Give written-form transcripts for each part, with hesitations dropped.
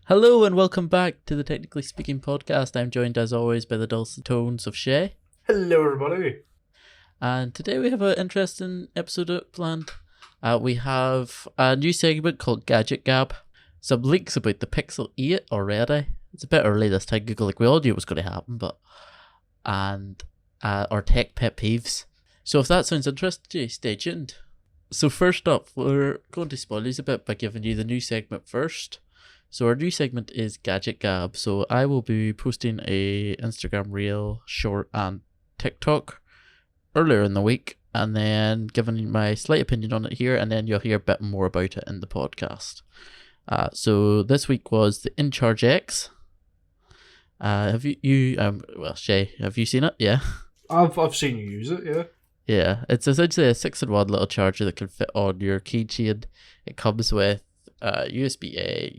Hello and welcome back to the Technically Speaking podcast. I'm joined as always by the dulcet tones of Shay. Hello everybody. And today we have an interesting episode planned. We have a new segment called Gadget Gab. Some leaks about the Pixel 8 already. It's a bit early this time, Google. We all knew it was going to happen, and our tech pet peeves. So if that sounds interesting to you, stay tuned. So first up, we're going to spoilers a bit by giving you the new segment first. So our new segment is Gadget Gab. So I will be posting a Instagram reel, short, and TikTok earlier in the week, and then giving my slight opinion on it here, and then you'll hear a bit more about it in the podcast. So this week was the InCharge X. Have Shay, have you seen it? Yeah. I've seen you use it, yeah. Yeah, it's essentially a 6-in-1 little charger that can fit on your keychain. It comes with USB-A,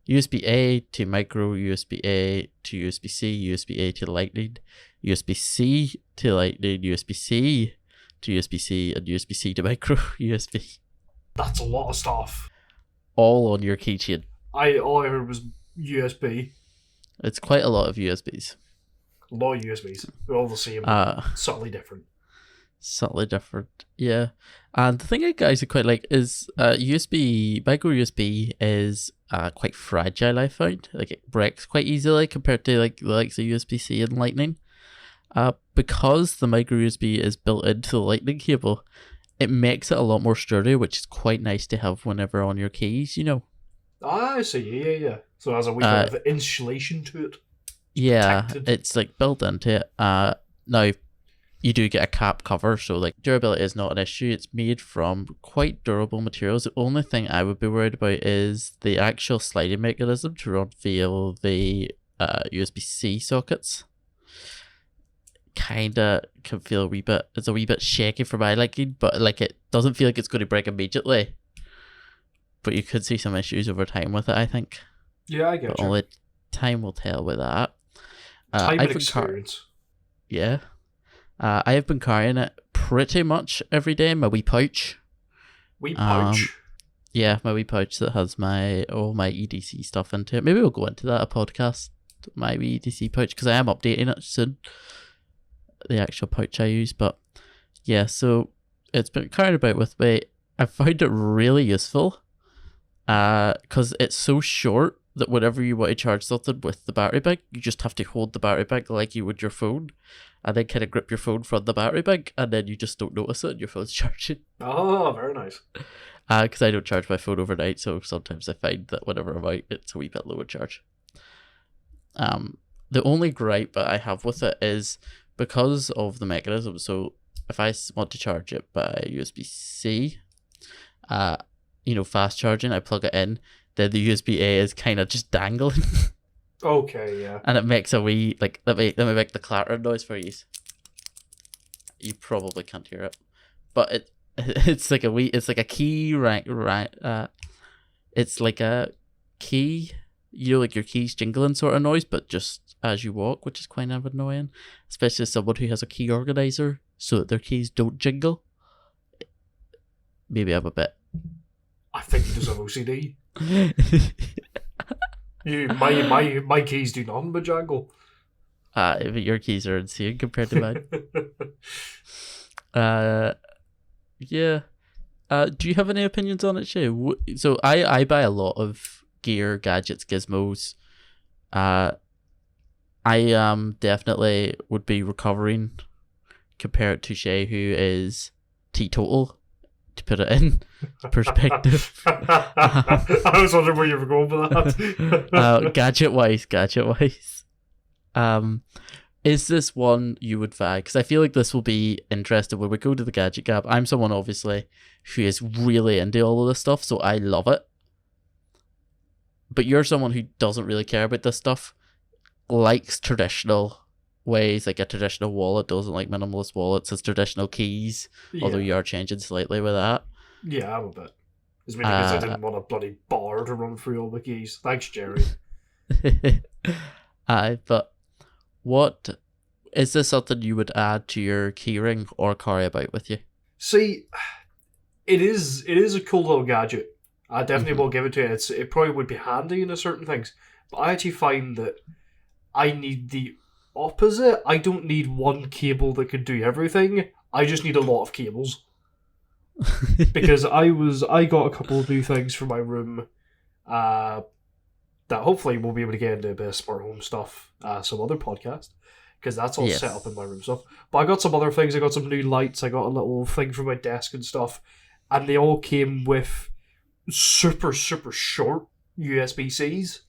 USB-A to micro, USB-A to USB-C, USB-A to lightning, USB-C to lightning, USB-C to USB-C, and USB-C to micro, USB. That's a lot of stuff. All on your keychain. All I heard was USB. It's quite a lot of USBs. A lot of USBs. They're all the same, subtly different. Subtly different, yeah. And the thing I guys quite like is USB, micro USB is quite fragile, I find. Like, it breaks quite easily compared to like the likes of USB-C and Lightning. Because the micro USB is built into the Lightning cable, it makes it a lot more sturdy, which is quite nice to have whenever on your keys, you know. I see, yeah. So it has a wee bit of insulation to it. Yeah, Protected. it's like built into it. Now, you do get a cap cover, so like durability is not an issue. It's made from quite durable materials. The only thing I would be worried about is the actual sliding mechanism to unveil the USB-C sockets. Kinda can feel it's a wee bit shaky for my liking, but like it doesn't feel like it's going to break immediately. But you could see some issues over time with it, I think. Yeah, I get but you. Only time will tell with that. Time and experience. Yeah. I have been carrying it pretty much every day in my wee pouch. Wee pouch? Yeah, my wee pouch that has all my EDC stuff into it. Maybe we'll go into that, a podcast, my wee EDC pouch, because I am updating it soon. The actual pouch I use, but yeah, so it's been carried about with me. I found it really useful because it's so short that whenever you want to charge something with the battery bag, you just have to hold the battery bag like you would your phone, and then kind of grip your phone from the battery bag, and then you just don't notice it and your phone's charging. Oh, very nice. Because I don't charge my phone overnight, so sometimes I find that whenever I'm out, it's a wee bit lower charge. The only gripe that I have with it is because of the mechanism. So if I want to charge it by USB-C, fast charging, I plug it in, then the USB-A is kind of just dangling. Okay, yeah. And it makes a wee, like, let me make the clattering noise for you. You probably can't hear it. But it's like a key it's like a key, like your keys jingling sort of noise, but just as you walk, which is quite annoying. Especially someone who has a key organizer so that their keys don't jingle. Maybe I'm a bit. I think you just have OCD. My keys do nothing but jangle. But your keys are insane compared to mine. Yeah. Do you have any opinions on it, Shay? So I buy a lot of gear, gadgets, gizmos. I definitely would be recovering compared to Shay, who is teetotal, to put it in perspective. I was wondering where you were going with that. Gadget wise. Is this one you would buy? Because I feel like this will be interesting when we go to the Gadget Gab. I'm someone, obviously, who is really into all of this stuff, so I love it. But you're someone who doesn't really care about this stuff, likes traditional ways, like a traditional wallet, doesn't like minimalist wallets, has traditional keys, although you are changing slightly with that. Yeah, I'm a bit. It's mainly because I didn't want a bloody bar to run through all the keys. Thanks, Jerry. But what is this something you would add to your keyring or carry about with you? See, it is a cool little gadget. I definitely will give it to you. It probably would be handy in certain things, but I actually find that I need the opposite. I don't need one cable that could do everything. I just need a lot of cables. Because I got a couple of new things for my room that hopefully we'll be able to get into a bit of smart home stuff some other podcast, because that's all set up in my room stuff. But I got some other things. I got some new lights. I got a little thing for my desk and stuff, and they all came with super short USB-Cs.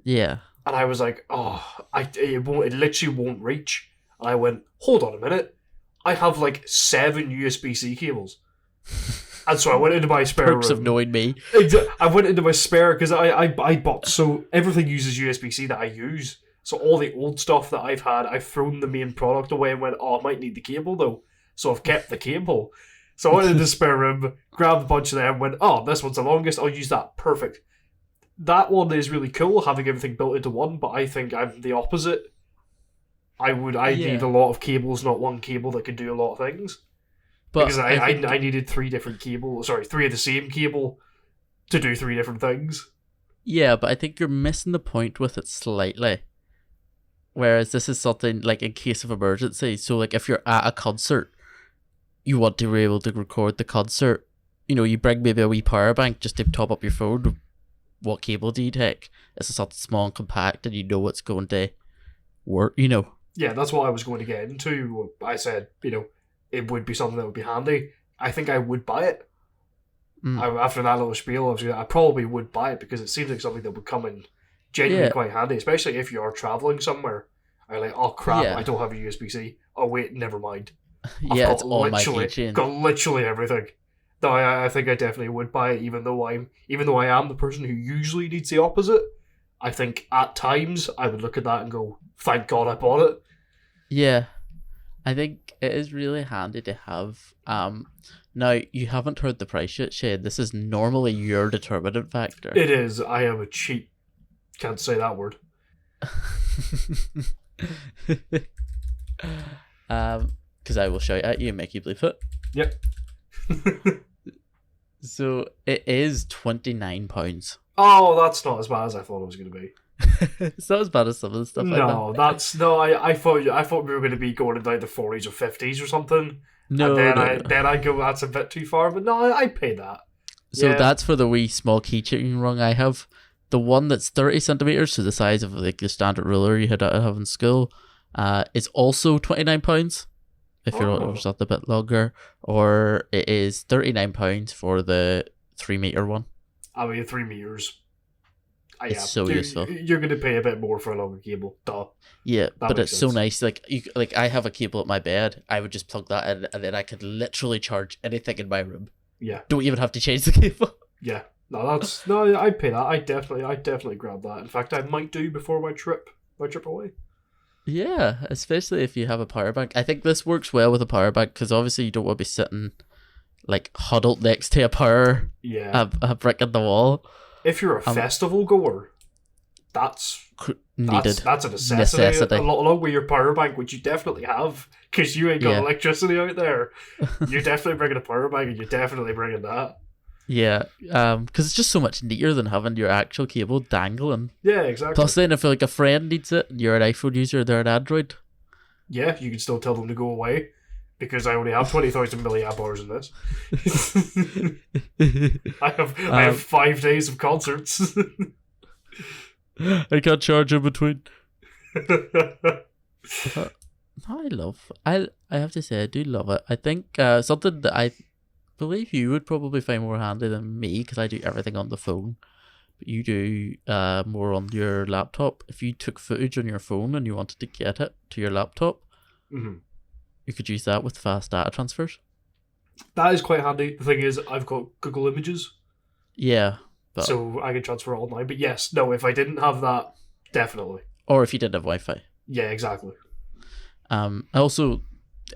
Yeah. And I was like, it literally won't reach. And I went, hold on a minute, I have like 7 USB-C cables. And so I went into my spare Perks room. of knowing me. I went into my spare, because I bought, so everything uses USB-C that I use. So all the old stuff that I've had, I've thrown the main product away and went, I might need the cable though. So I've kept the cable. So I went into the spare room, grabbed a bunch of them, went, this one's the longest, I'll use that. Perfect. That one is really cool, having everything built into one, but I think I'm the opposite. I need a lot of cables, not one cable that could do a lot of things. But because I needed 3 different cables, 3 of the same cable to do 3 different things. Yeah, but I think you're missing the point with it slightly. Whereas this is something like in case of emergency. So like if you're at a concert, you want to be able to record the concert. You bring maybe a wee power bank just to top up your phone. What cable do you take? It's something small and compact, and you know what's going to work. Yeah, that's what I was going to get into. I said, it would be something that would be handy. I think I would buy it. After that little spiel, I probably would buy it, because it seems like something that would come in genuinely quite handy, especially if you're traveling somewhere. I'm like, oh crap, I don't have a USB-C. Oh wait, never mind. It's all my keychain. Got literally everything. No, I think I definitely would buy it, even though I am the person who usually needs the opposite. I think at times I would look at that and go, thank God I bought it. Yeah, I think it is really handy to have. Now, you haven't heard the price yet, Shane. This is normally your determinant factor. It is. I am a cheat. Can't say that word. Because I will shout at you and make you believe it. Yep. So it is £29. Oh, that's not as bad as I thought it was going to be. It's not as bad as some of the stuff. I thought we were going to be going into like the 40s or 50s or something. No, then I go, that's a bit too far. But no, I pay that. So that's for the wee small keychain rung I have. The one that's 30 centimeters, so the size of like the standard ruler you had to have in school, is also £29. If you're something a bit longer, or it is £39 for the 3 meter one. I mean, 3 meters. It's so useful. You're going to pay a bit more for a longer cable. Duh. Yeah, but it's so nice. Like I have a cable at my bed. I would just plug that in, and then I could literally charge anything in my room. Yeah. Don't even have to change the cable. Yeah. No, I'd pay that. I definitely grab that. In fact, I might do before my trip away. Yeah, especially if you have a power bank. I think this works well with a power bank, because obviously you don't want to be sitting like huddled next to a brick in the wall. If you're a festival goer, that's needed. That's a necessity. Along with your power bank, which you definitely have, because you ain't got electricity out there. You're definitely bringing a power bank, and you're definitely bringing that. Yeah, because it's just so much neater than having your actual cable dangling. Yeah, exactly. Plus, then if like a friend needs it, and you're an iPhone user, they're an Android. Yeah, you can still tell them to go away, because I only have 20,000 milliamp hours in this. I have 5 days of concerts. I can't charge in between. I have to say, I do love it. I think something that I believe you would probably find more handy than me, because I do everything on the phone, but you do more on your laptop. If you took footage on your phone and you wanted to get it to your laptop, you could use that with fast data transfers. That is quite handy. The thing is, I've got Google Images. Yeah. So I can transfer online. But yes, no, if I didn't have that, definitely. Or if you didn't have Wi-Fi. Yeah, exactly. Also,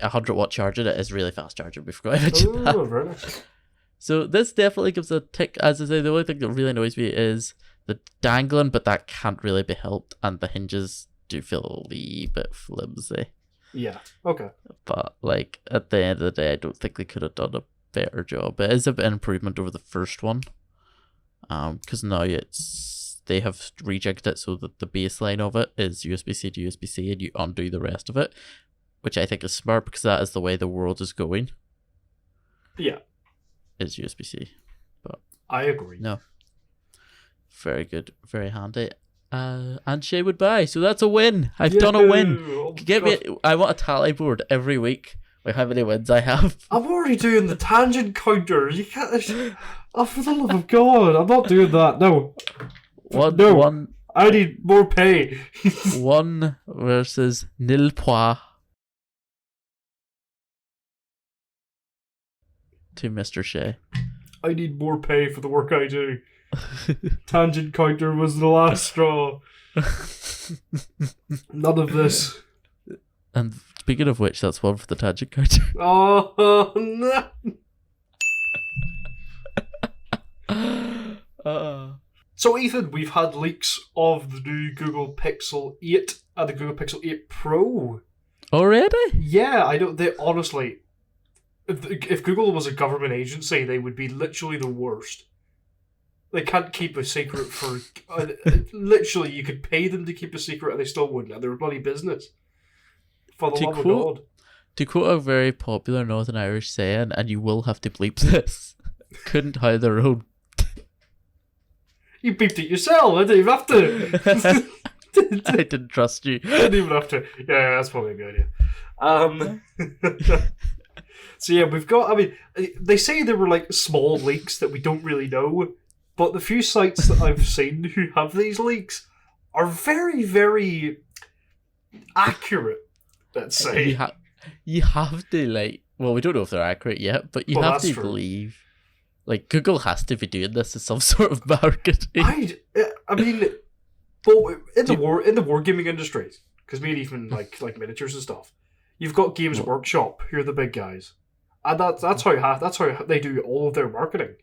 100-watt charger, it is really fast charger. We forgot to mention that. Very nice. So this definitely gives a tick. As I say, the only thing that really annoys me is the dangling, but that can't really be helped, and the hinges do feel a wee bit flimsy. Yeah, okay. But like at the end of the day, I don't think they could have done a better job. It is a bit of improvement over the first one. Because now they have rejigged it so that the baseline of it is USB-C to USB-C, and you undo the rest of it, which I think is smart because that is the way the world is going. Yeah. Is USB-C. But I agree. No. Very good. Very handy. And Shay would buy. So that's a win. I've done a win. Oh, I want a tally board every week with how many wins I have. I'm already doing the tangent counter. You can't. Oh, for the love of God, I'm not doing that. No. One. I need more pay. 1 versus nil point to Mr. Shay. I need more pay for the work I do. Tangent counter was the last straw. None of this. And speaking of which, that's one for the tangent counter. Oh, no. So, Ethan, we've had leaks of the new Google Pixel 8 and the Google Pixel 8 Pro. Already? Yeah, I don't. They honestly, if Google was a government agency, they would be literally the worst. They can't keep a secret for... literally, you could pay them to keep a secret and they still wouldn't. And they're a bloody business. For the love of God. To quote a very popular Northern Irish saying, and you will have to bleep this, couldn't hide their own. You beeped it yourself. I didn't even have to. I didn't trust you. I didn't even have to. Yeah, that's probably a good idea. So yeah, we've got... I mean, they say there were like small leaks that we don't really know. But the few sites that I've seen who have these leaks are very, very accurate, let's say. You have to, like... Well, we don't know if they're accurate yet, but you have to believe... Like, Google has to be doing this as some sort of marketing. I mean... But in the wargaming industry, because we even like miniatures and stuff, you've got Games Workshop, who are the big guys. And that's how they do all of their marketing.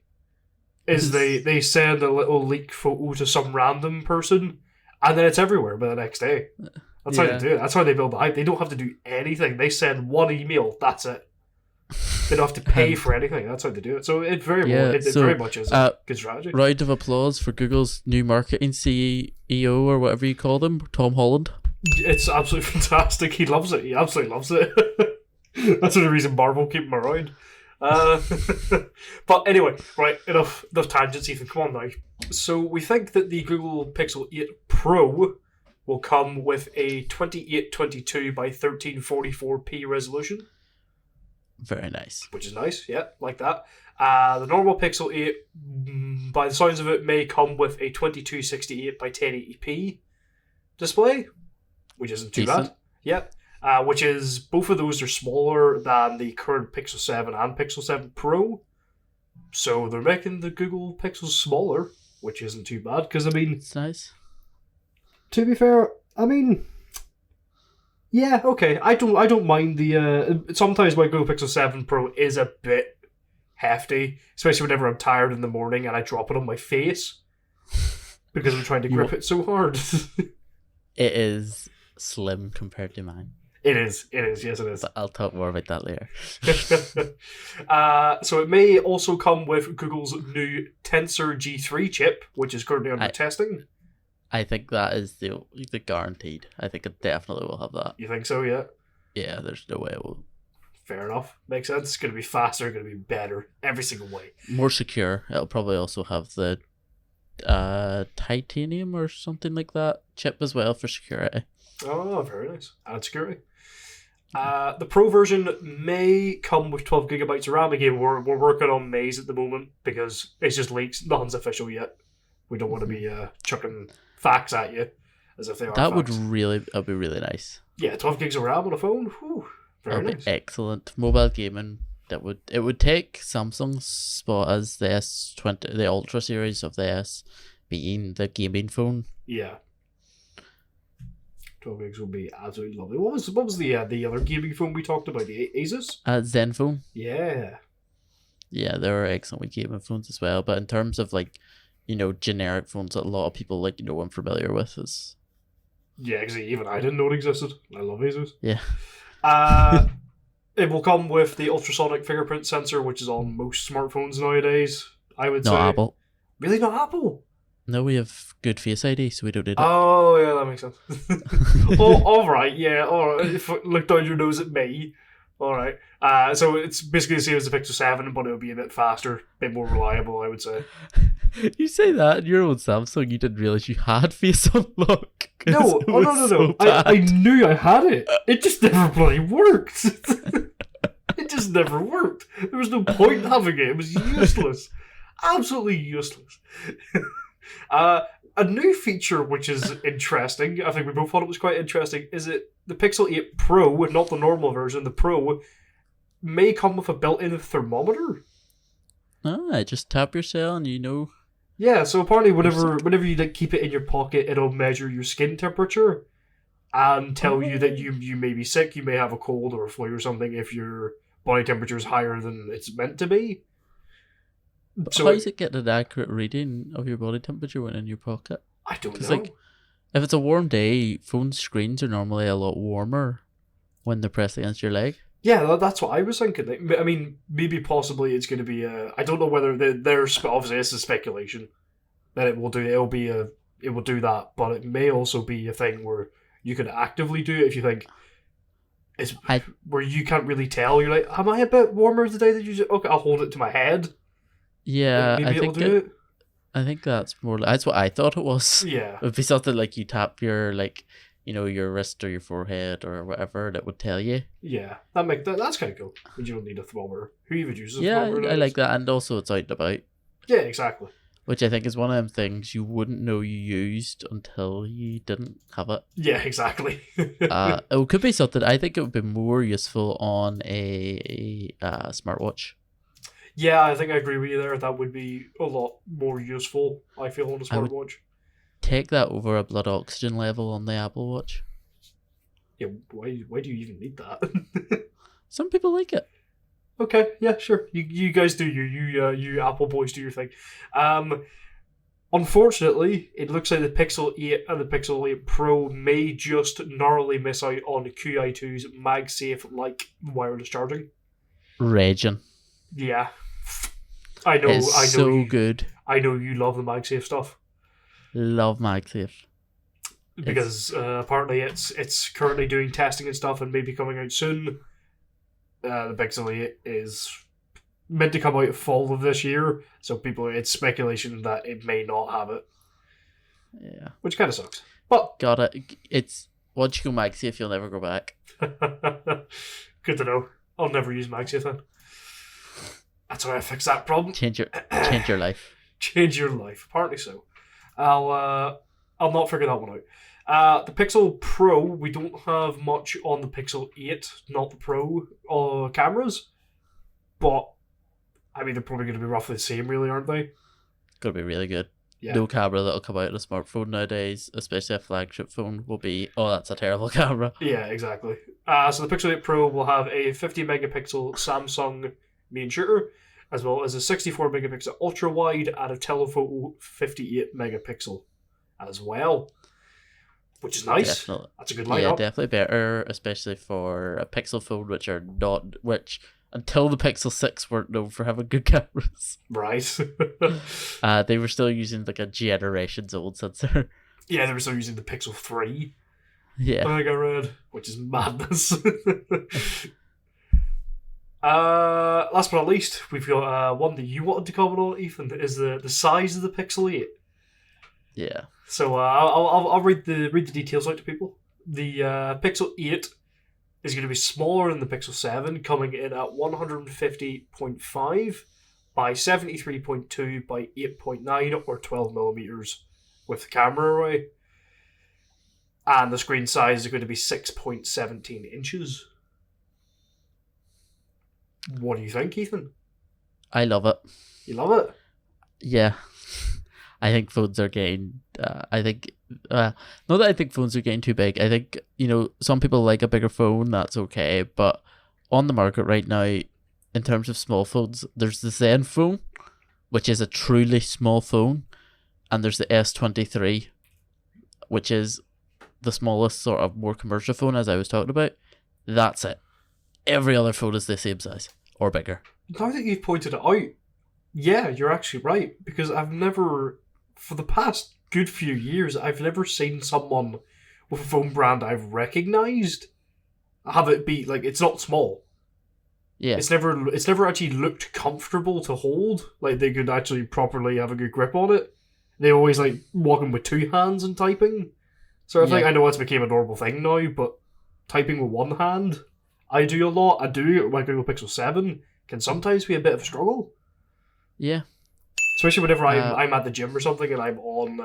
Is they send a little leak photo to some random person, and then it's everywhere by the next day. That's how they do it. That's how they build the hype. They don't have to do anything. They send one email. That's it. They don't have to pay for anything. That's how they do it. So it very much is a good strategy. Round of applause for Google's new marketing CEO or whatever you call them, Tom Holland. It's absolutely fantastic. He loves it. He absolutely loves it. That's the reason Marvel keep him around. But anyway, right, enough tangents, Ethan, come on now. So we think that the Google Pixel 8 Pro will come with a 2822 by 1344p resolution. Very nice. Which is nice, yeah, like that. The normal Pixel 8, by the sounds of it, may come with a 2268 by 1080p display, which isn't too bad. Yeah. Which is, both of those are smaller than the current Pixel 7 and Pixel 7 Pro. So they're making the Google Pixels smaller, which isn't too bad. Because, I mean... It's nice. To be fair, I mean... Yeah, okay. I don't mind the... sometimes my Google Pixel 7 Pro is a bit hefty. Especially whenever I'm tired in the morning and I drop it on my face. Because I'm trying to grip it so hard. It is slim compared to mine. It is, yes it is. But I'll talk more about that later. So it may also come with Google's new Tensor G3 chip, which is currently under testing. I think that is the guaranteed. I think it definitely will have that. You think so, yeah? Yeah, there's no way it will. Fair enough. Makes sense. It's going to be faster, going to be better, every single way. More secure. It'll probably also have the titanium or something like that chip as well for security. Oh, very nice. Added security. The Pro version may come with 12 gigabytes of RAM. Again, we're working on Maze at the moment because it's just leaks. Nothing's official yet. We don't want to be chucking facts at you as if they are that facts. That'd be really nice. Yeah, 12 gigs of RAM on a phone. Whew, very nice. Be excellent. Mobile gaming. It would take Samsung's spot as the S20, the Ultra series of the S, being the gaming phone. Yeah. 12 gigs would be absolutely lovely. What was the other gaming phone we talked about? The Asus? Zenfone. Yeah. Yeah, they were excellent with gaming phones as well. But in terms of generic phones that a lot of people I'm familiar with is. Yeah, because even I didn't know it existed. I love Asus. Yeah. It will come with the ultrasonic fingerprint sensor, which is on most smartphones nowadays, I would say. No, Apple. Really, not Apple? No, we have good Face ID, so we don't need it. Oh, yeah, that makes sense. Oh, alright, yeah, alright. If I look down your nose at me. Alright. So it's basically the same as the Pixel 7, but it'll be a bit faster, a bit more reliable, I would say. You say that in your own Samsung, you didn't realise you had Face Unlock. No, no. I knew I had it. It just never bloody worked. It just never worked. There was no point in having it. It was useless. Absolutely useless. A new feature which is interesting, I think we both thought it was quite interesting, is that the Pixel 8 Pro, not the normal version, the Pro, may come with a built-in thermometer. Just tap your cell and you know. Yeah, so apparently whenever you keep it in your pocket, it'll measure your skin temperature and tell you that you may be sick, you may have a cold or a flu or something if your body temperature is higher than it's meant to be. But So how does it get an accurate reading of your body temperature when in your pocket? I don't know. Because like, if it's a warm day, phone screens are normally a lot warmer when they're pressed against your leg. Yeah, that's what I was thinking. I mean, maybe possibly it's going to be I don't know whether there's obviously this is speculation that it will do that, but it may also be a thing where you can actively do it if you think where you can't really tell. You're like, am I a bit warmer today than usual? Okay, I'll hold it to my head. Yeah, Maybe it'll do it. I think that's that's what I thought it was. Yeah. It would be something like you tap your your wrist or your forehead or whatever, and it would tell you. Yeah, that's kind of cool. But you don't need a thermometer. Who even uses a Yeah, thermometer? I like that, and also it's out and about. Yeah, exactly. Which I think is one of them things you wouldn't know you used until you didn't have it. Yeah, exactly. It could be something. I think it would be more useful on a smartwatch. Yeah, I think I agree with you there. That would be a lot more useful, I feel, on a smartwatch. Take that over a blood oxygen level on the Apple Watch. Yeah, why do you even need that? Some people like it. Okay, yeah, sure. You guys do you Apple boys do your thing. Unfortunately, it looks like the Pixel 8 and the Pixel 8 Pro may just narrowly miss out on QI2's MagSafe-like wireless charging. Raging. Yeah. I know. It's I know. so good. I know you love the MagSafe stuff. Love MagSafe. Because apparently it's currently doing testing and stuff and may be coming out soon. The Pixel 8 is meant to come out fall of this year, so it's speculation that it may not have it. Yeah. Which kind of sucks. But got it. It's once you go MagSafe, you'll never go back. good to know. I'll never use MagSafe then. That's how I fix that problem. Change your life. Change your life. Apparently so. I'll not figure that one out. The Pixel Pro, we don't have much on the Pixel 8, not the Pro cameras, but I mean they're probably going to be roughly the same, really, aren't they? Gonna be really good. Yeah. No camera that'll come out on a smartphone nowadays, especially a flagship phone, will be, oh, that's a terrible camera. Yeah, exactly. So the Pixel 8 Pro will have a 50 megapixel Samsung main shooter, as well as a 64 megapixel ultra wide and a telephoto 58 megapixel as well, which is nice. Definitely. That's a good lineup. Yeah, definitely better, especially for a Pixel phone, which until the Pixel 6 weren't known for having good cameras. Right. They were still using like a generations old sensor. Yeah, they were still using the Pixel 3. Yeah. I think I read, which is madness. Last but not least, we've got one that you wanted to comment on, Ethan, is the size of the Pixel 8. Yeah. So I'll read the details out to people. The Pixel 8 is going to be smaller than the Pixel 7, coming in at 150.5 by 73.2 by 8.9 or 12 millimeters with the camera array. And the screen size is going to be 6.17 inches. What do you think, Ethan? I love it. You love it? Yeah. I think phones are getting, not that I think phones are getting too big. I think, some people like a bigger phone, that's okay. But on the market right now, in terms of small phones, there's the Zen phone, which is a truly small phone. And there's the S23, which is the smallest sort of more commercial phone, as I was talking about. That's it. Every other phone is the same size or bigger. Now that you've pointed it out, Yeah, you're actually right, because I've never, for the past good few years, I've never seen someone with a phone brand I've recognised have it be, like, it's not small. Yeah. It's never actually looked comfortable to hold. Like, they could actually properly have a good grip on it. They always, like, walking with two hands and typing. So I think I know it's became a normal thing now, but typing with one hand, I do a lot. I do it with my Google Pixel 7. Can sometimes be a bit of a struggle. Yeah. Especially whenever I'm at the gym or something and I'm on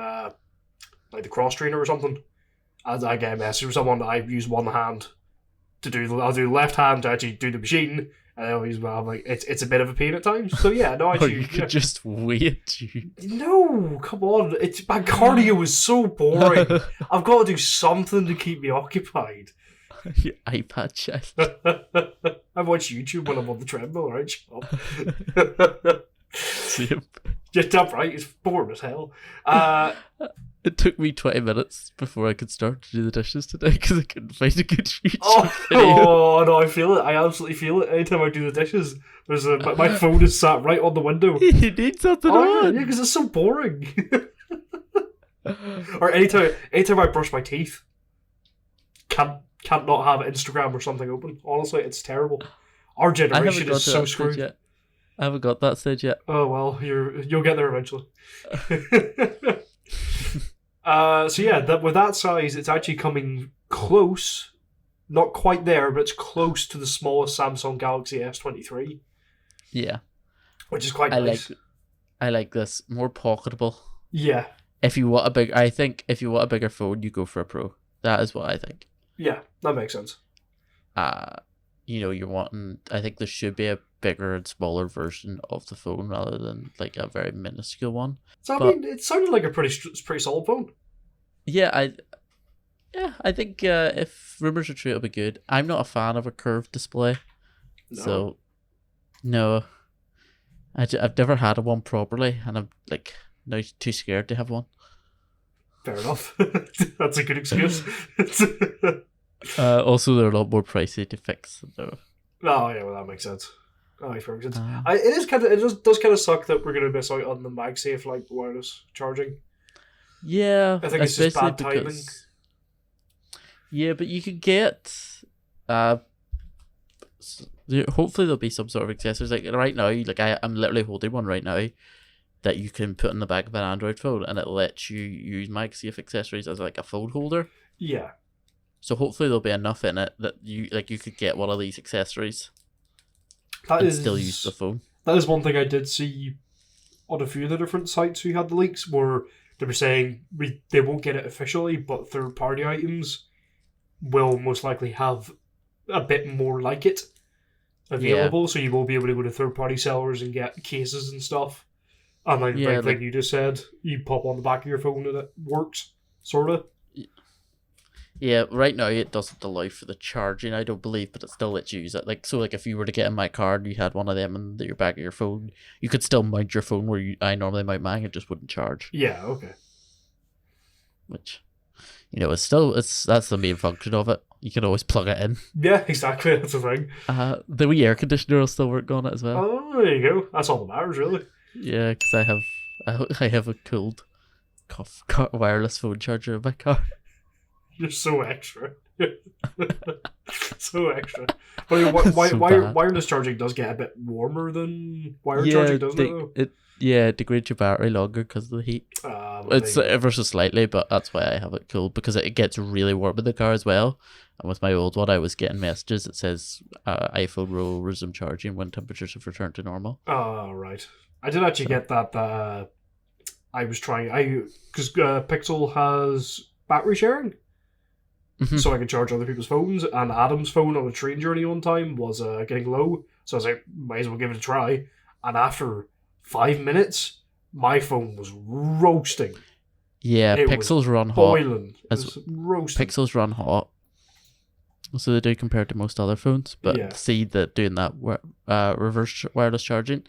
like the cross trainer or something. As I get a message from someone, I use one hand to do. I'll do left hand to actually do the machine, and I always I'm like it's a bit of a pain at times. So yeah, no, actually, Or you could just wait. No, come on, my cardio is so boring. I've got to do something to keep me occupied. Your iPad child. I watch YouTube when I'm on the treadmill, right? Shut up. Same. Just up, right? It's boring as hell. It took me 20 minutes before I could start to do the dishes today because I couldn't find a good YouTube video. Oh, no, I feel it. I absolutely feel it. Anytime I do the dishes, my phone is sat right on the window. You need something on. Yeah, because it's so boring. Or anytime I brush my teeth, can't not have Instagram or something open. Honestly, it's terrible. Our generation is so screwed. Yet. I haven't got that stage yet. Oh well, you'll get there eventually. So yeah, with that size, it's actually coming close. Not quite there, but it's close to the smallest Samsung Galaxy S23. Yeah, which is quite nice. I like this, more pocketable. Yeah. If you want if you want a bigger phone, you go for a Pro. That is what I think. Yeah, that makes sense. You're wanting. I think there should be a bigger and smaller version of the phone rather than like a very minuscule one. So I mean, it sounded like a pretty solid phone. Yeah, I think if rumors are true, it'll be good. I'm not a fan of a curved display, so no, I've never had one properly, and I'm like now too scared to have one. Fair enough. That's a good excuse. Also, they're a lot more pricey to fix. So. Oh yeah, well that makes sense. Oh, makes sense. It does kind of suck that we're gonna miss out on the MagSafe like wireless charging. Yeah, I think it's just bad timing. Yeah, but you could get. Hopefully there'll be some sort of accessories. Like right now, like I'm literally holding one right now that you can put in the back of an Android phone, and it lets you use MagSafe accessories as like a phone holder. Yeah. So hopefully there'll be enough in it that you could get one of these accessories. Still use the phone. That is one thing I did see on a few of the different sites who had the leaks, where they were saying they won't get it officially, but third-party items will most likely have a bit more like it available. Yeah. So you will be able to go to third-party sellers and get cases and stuff. And like you just said, you pop on the back of your phone and it works, sort of. Yeah, right now it doesn't allow for the charging, I don't believe, but it still lets you use it. Like if you were to get in my car and you had one of them in your back of your phone, you could still mount your phone where I normally mount mine, it just wouldn't charge. Yeah, okay. Which, that's the main function of it. You can always plug it in. Yeah, exactly, that's the thing. The wee air conditioner will still work on it as well. Oh, there you go. That's all that matters, really. Yeah, because I have a cold wireless phone charger in my car. You're so extra. So extra. But wireless charging does get a bit warmer than wired charging, doesn't it? Though? It degrades your battery longer because of the heat. It's ever so slightly, but that's why I have it cooled, because it gets really warm in the car as well. And with my old one, I was getting messages that says iPhone will resume charging when temperatures have returned to normal. Oh, right. I did actually get that. I was trying. Because Pixel has battery sharing. Mm-hmm. So I could charge other people's phones, and Adam's phone on a train journey one time was getting low, so I was like, might as well give it a try. And after 5 minutes, my phone was roasting. Yeah, Pixels run boiling. Hot. It was roasting. Pixels run hot, so they do compared to most other phones. But see that doing that reverse wireless charging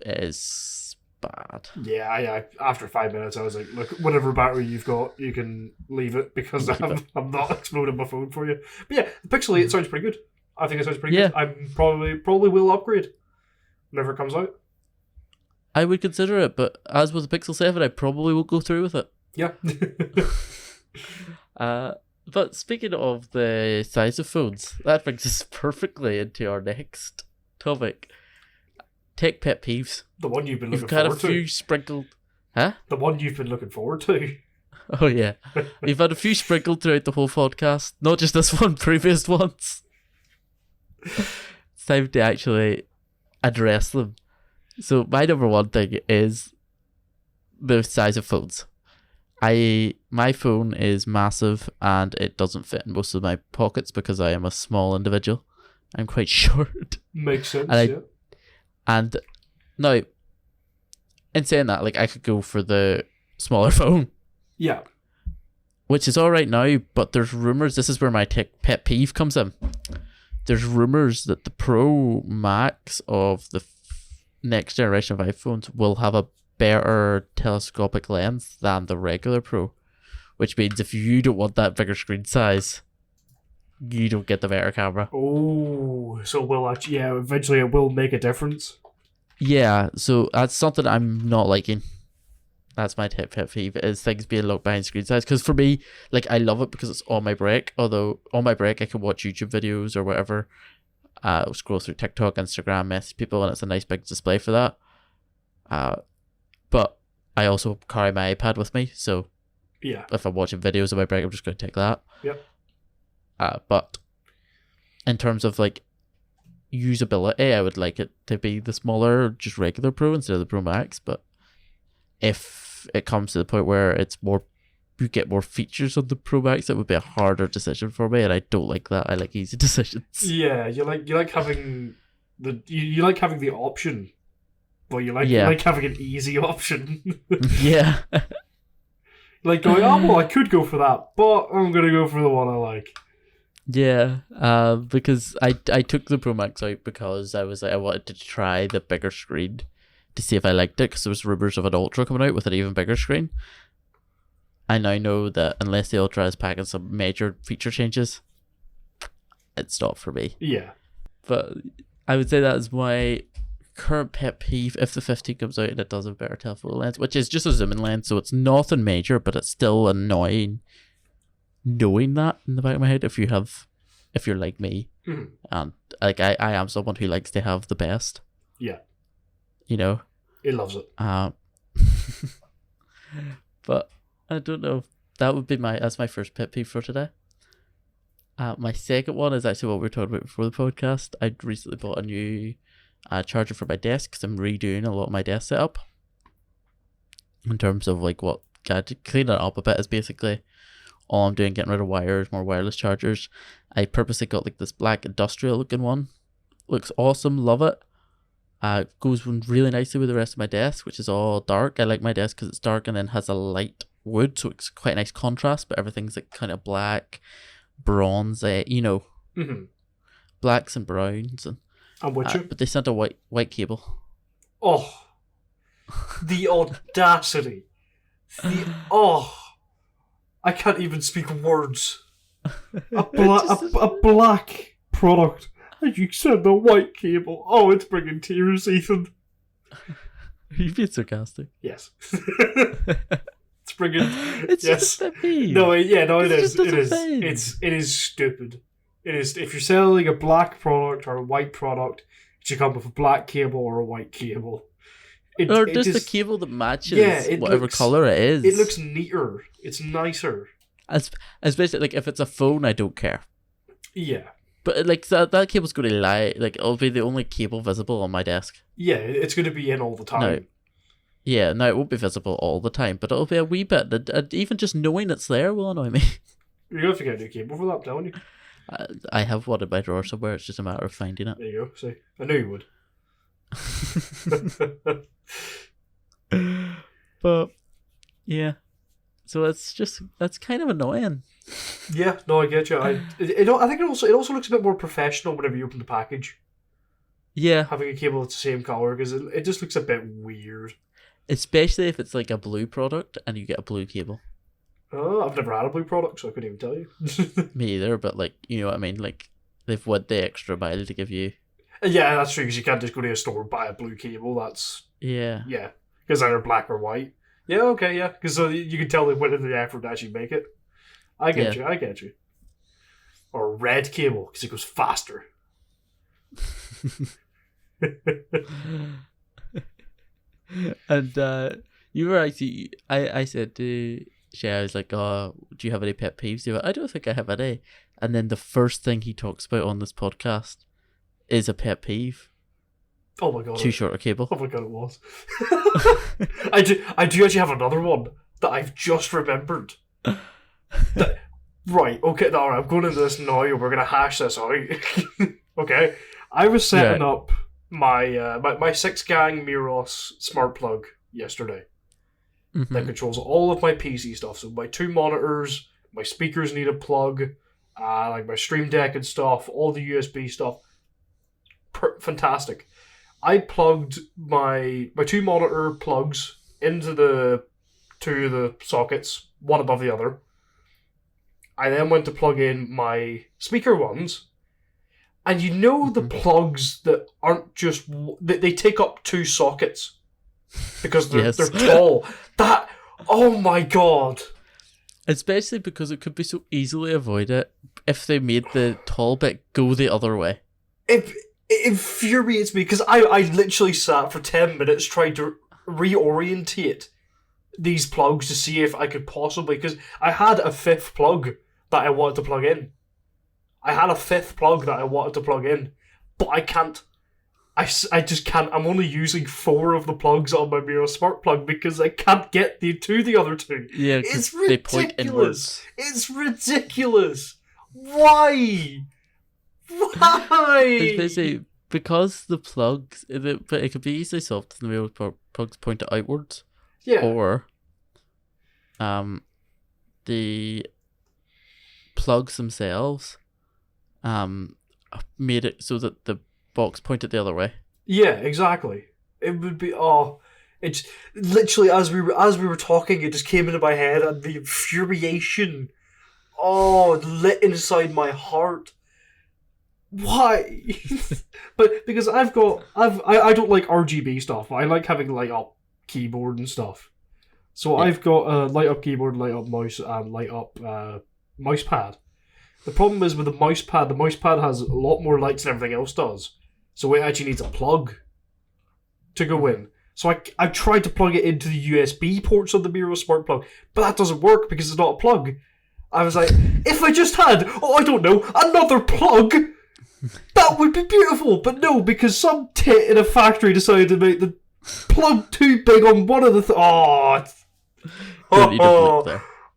is bad. Yeah, after 5 minutes, I was like, look, whatever battery you've got, you can leave it, because I'm not exploding my phone for you. But yeah, the Pixel 8 sounds pretty good. I think it sounds pretty good. I'm probably will upgrade. whenever it comes out. I would consider it, but as with the Pixel 7, I probably will go through with it. Yeah. But speaking of the size of phones, that brings us perfectly into our next topic. Tech pet peeves. The one you've been looking You've got a forward to. few sprinkled... Huh? The one you've been looking forward to. Oh yeah. We've had a few sprinkled throughout the whole podcast. Not just this one, previous ones. It's time to actually address them. So my number one thing is the size of phones. My phone is massive and it doesn't fit in most of my pockets because I am a small individual. I'm quite short. Makes sense, yeah. And now, in saying that, like, I could go for the smaller phone. Yeah. Which is alright now, but there's rumours, this is where my tech pet peeve comes in. There's rumours that the Pro Max of the next generation of iPhones will have a better telescopic lens than the regular Pro. Which means if you don't want that bigger screen size, you don't get the better camera. Oh, so will actually, yeah, eventually it will make a difference. Yeah, so that's something I'm not liking. That's my tech pet peeve, is things being locked behind screen size. Because for me, like, I love it because it's on my break. Although on my break I can watch YouTube videos or whatever. Scroll through TikTok, Instagram, message people, and it's a nice big display for that. But I also carry my iPad with me, so yeah, if I'm watching videos on my break, I'm just going to take that. Yep. But in terms of like usability, I would like it to be the smaller, just regular Pro instead of the Pro Max. But if it comes to the point where it's more, you get more features on the Pro Max, it would be a harder decision for me, and I don't like that. I like easy decisions. Yeah, you like having you like having the option, but you like having an easy option. Yeah. Like going, oh well, I could go for that, but I'm gonna go for the one I like. Yeah, because I took the Pro Max out because I was like, I wanted to try the bigger screen to see if I liked it, because there was rumours of an Ultra coming out with an even bigger screen. I now know that unless the Ultra is packing some major feature changes, it's not for me. Yeah. But I would say that is my current pet peeve if the 15 comes out and it does have better telephoto lens, which is just a zoom in lens, so it's nothing major, but it's still annoying knowing that in the back of my head if you're like me. Mm-hmm. And like I am someone who likes to have the best. Yeah. You know? He loves it. But I don't know. That's my first pet peeve for today. My second one is actually what we were talking about before the podcast. I recently bought a new charger for my desk because I'm redoing a lot of my desk setup. In terms of like what cleaning it up a bit is basically all I'm doing, getting rid of wires, more wireless chargers. I purposely got like this black industrial looking one. Looks awesome, love it. Goes really nicely with the rest of my desk, which is all dark. I like my desk because it's dark and then has a light wood, so it's quite a nice contrast, but everything's like kind of black, bronze, mm-hmm. blacks and browns. And I'm with you. But they sent a white cable. Oh, the audacity. I can't even speak words. A black product. And you send a white cable. Oh, it's bringing tears, Ethan. Are you being sarcastic? Yes. It's bringing... It's yes. just a peeve. No, yeah, no, it is. It is. It is stupid. It is. If you're selling a black product or a white product, it should come with a black cable or a white cable. Or just the cable that matches whatever colour it is. It looks neater. It's nicer. Especially like if it's a phone, I don't care. Yeah. But like that cable's going to lie. Like it'll be the only cable visible on my desk. Yeah, it's going to be in all the time. No, it won't be visible all the time, but it'll be a wee bit. Even just knowing it's there will annoy me. You're going to have to get a new cable for that, I'm telling you. I have one in my drawer somewhere. It's just a matter of finding it. There you go. See, I knew you would. But yeah, so that's kind of annoying. Yeah, no, I get you. I think it also looks a bit more professional whenever you open the package. Yeah, having a cable that's the same color, because it just looks a bit weird. Especially if it's like a blue product and you get a blue cable. Oh, I've never had a blue product, so I couldn't even tell you. Me either, but like, you know what I mean? Like, they've went the extra mile to give you... Yeah, that's true, because you can't just go to a store and buy a blue cable. That's, Yeah. yeah, because either black or white. Yeah, okay, yeah, because so you can tell they went into the effort to actually make it. I get Yeah. you, I get you. Or red cable, because it goes faster. And you were actually, I said to Shay, I was like, "Oh, do you have any pet peeves?" You were, I don't think I have any. And then the first thing he talks about on this podcast is a pet peeve: Oh my god. too short a cable. Oh my god, it was. I do actually have another one that I've just remembered. Right, okay, alright, I'm going into this now, we're going to hash this out. Okay, I was setting up my 6-gang Miros smart plug yesterday that controls all of my PC stuff. So my 2 monitors, my speakers need a plug, like my Stream Deck and stuff, all the USB stuff. Fantastic. I plugged my 2 monitor plugs into the 2 of the sockets, one above the other. I then went to plug in my speaker ones, and you know the plugs that aren't just... They take up 2 sockets because they're tall. That... Oh my god. Especially because it could be so easily avoided if they made the tall bit go the other way. It infuriates me, because I literally sat for 10 minutes trying to reorientate these plugs to see if I could possibly... Because I had a 5th plug that I wanted to plug in. I had a 5th plug that I wanted to plug in, but I can't. I just can't. I'm only using 4 of the plugs on my Miro Smart Plug because I can't get to the other 2. Yeah, it's ridiculous. They point inwards. It's ridiculous. Why? Why? It's basically because the plugs, but it could be easily solved if the Miro plugs point outwards. Yeah. Or, the plugs themselves, made it so that the box pointed the other way. Yeah, exactly. It would be it's literally as we were talking, it just came into my head, and the infuriation, lit inside my heart. Why? But because I don't like RGB stuff. I like having light up keyboard and stuff. So yeah. I've got a light up keyboard, light up mouse, and light up mouse pad. The problem is with the mouse pad has a lot more lights than everything else does. So it actually needs a plug to go in. So I tried to plug it into the USB ports of the Miro Smart Plug, but that doesn't work because it's not a plug. I was like, if I just had, I don't know, another plug, that would be beautiful. But no, because some tit in a factory decided to make the plug too big on one of the...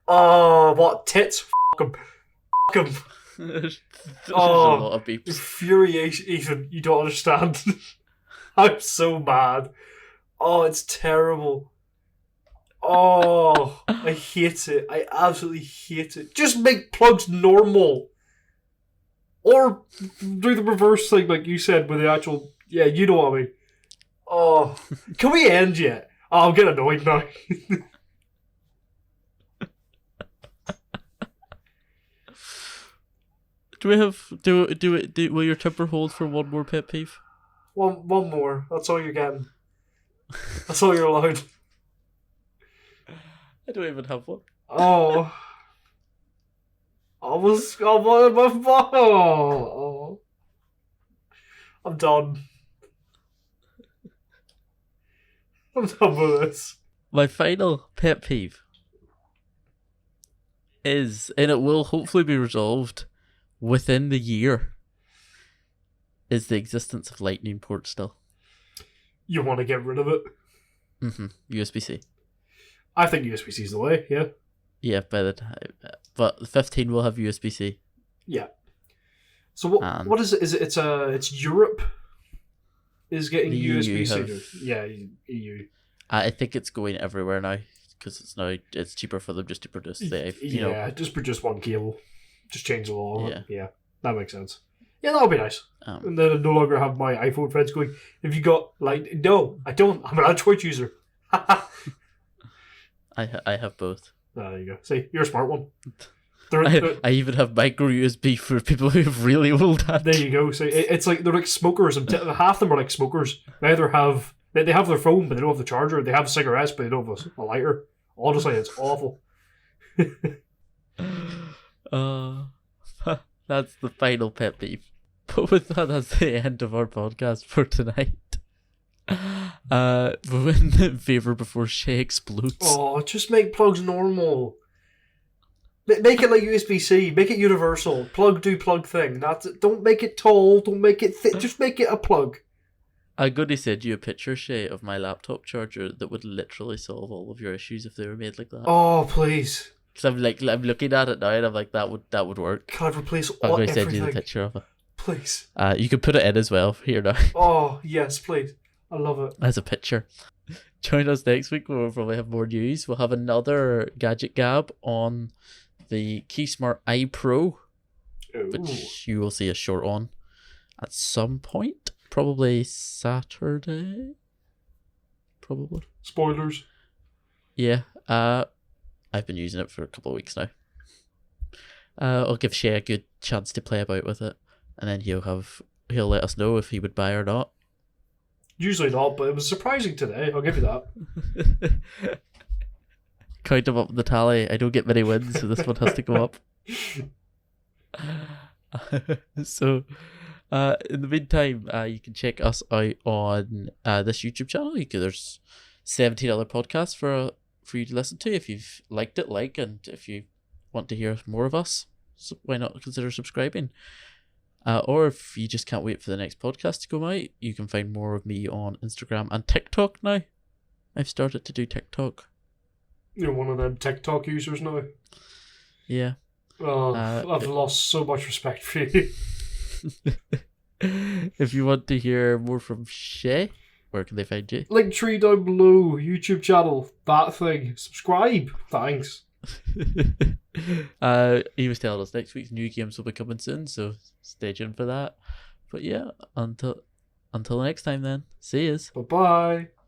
what tits? F**k 'em. F**k 'em. There's a lot of beeps. Infuriation, Ethan, you don't understand. I'm so mad. It's terrible. I hate it. I absolutely hate it. Just make plugs normal. Or do the reverse thing like you said with the actual... Yeah, you know what I mean. Can we end yet? I'm getting annoyed now. Will your temper hold for one more pet peeve? One more. That's all you're getting. That's all you're allowed. I don't even have one. I'm done. I'm done with this. My final pet peeve is, and it will hopefully be resolved within the year, is the existence of Lightning ports still. You want to get rid of it? USB-C. I think USB-C is the way, yeah. Yeah, by the time. But 15 will have USB-C. Yeah. So what is it? It's Europe is getting USB-C. Yeah, EU. I think it's going everywhere now because it's cheaper for them just to produce just produce one cable, just change the law. Yeah, that makes sense. Yeah, that'll be nice. And then I no longer have my iPhone friends going, "Have you got No, I don't. I'm an Android user." I have both. There you go. See, you're a smart one. I even have micro USB for people who have really old hands. There you go. So it's like they're like smokers, and half of them are like smokers. They either have they have their phone, but they don't have the charger. They have cigarettes, but they don't have a lighter. Honestly, it's awful. That's the final pet peeve. But with that, that's the end of our podcast for tonight. In favour before Shay explodes. Oh, just make plugs normal. Make it like USB-C. Make it universal. Plug do plug thing. That's it. Don't make it tall. Don't make it thick. Just make it a plug. I'm going to send you a picture, Shay, of my laptop charger that would literally solve all of your issues if they were made like that. Oh, please. Because I'm looking at it now and I'm like, that would work. Can I replace I'm going to send everything? you the picture of it. Please. You can put it in as well here now. Oh, yes, please. I love it. As a picture. Join us next week where we'll probably have more news. We'll have another Gadget Gab on the Keysmart iPro, which you will see a short on at some point. Probably Saturday. Probably. Spoilers. Yeah. I've been using it for a couple of weeks now. I'll give Shay a good chance to play about with it, and then he'll let us know if he would buy or not. Usually not, but it was surprising today. I'll give you that. Count them up the tally. I don't get many wins, so this one has to go up. So, in the meantime, you can check us out on this YouTube channel. There's 17 other podcasts for you to listen to. If you've liked it, and if you want to hear more of us, so why not consider subscribing? Or if you just can't wait for the next podcast to come out, you can find more of me on Instagram and TikTok now. I've started to do TikTok. You're one of them TikTok users now. Yeah. Oh, I've lost so much respect for you. If you want to hear more from Shay, where can they find you? Linktree down below, YouTube channel, that thing. Subscribe. Thanks. He was telling us next week's new games will be coming soon, so stay tuned for that. But yeah, until next time then. See yous. Bye-bye.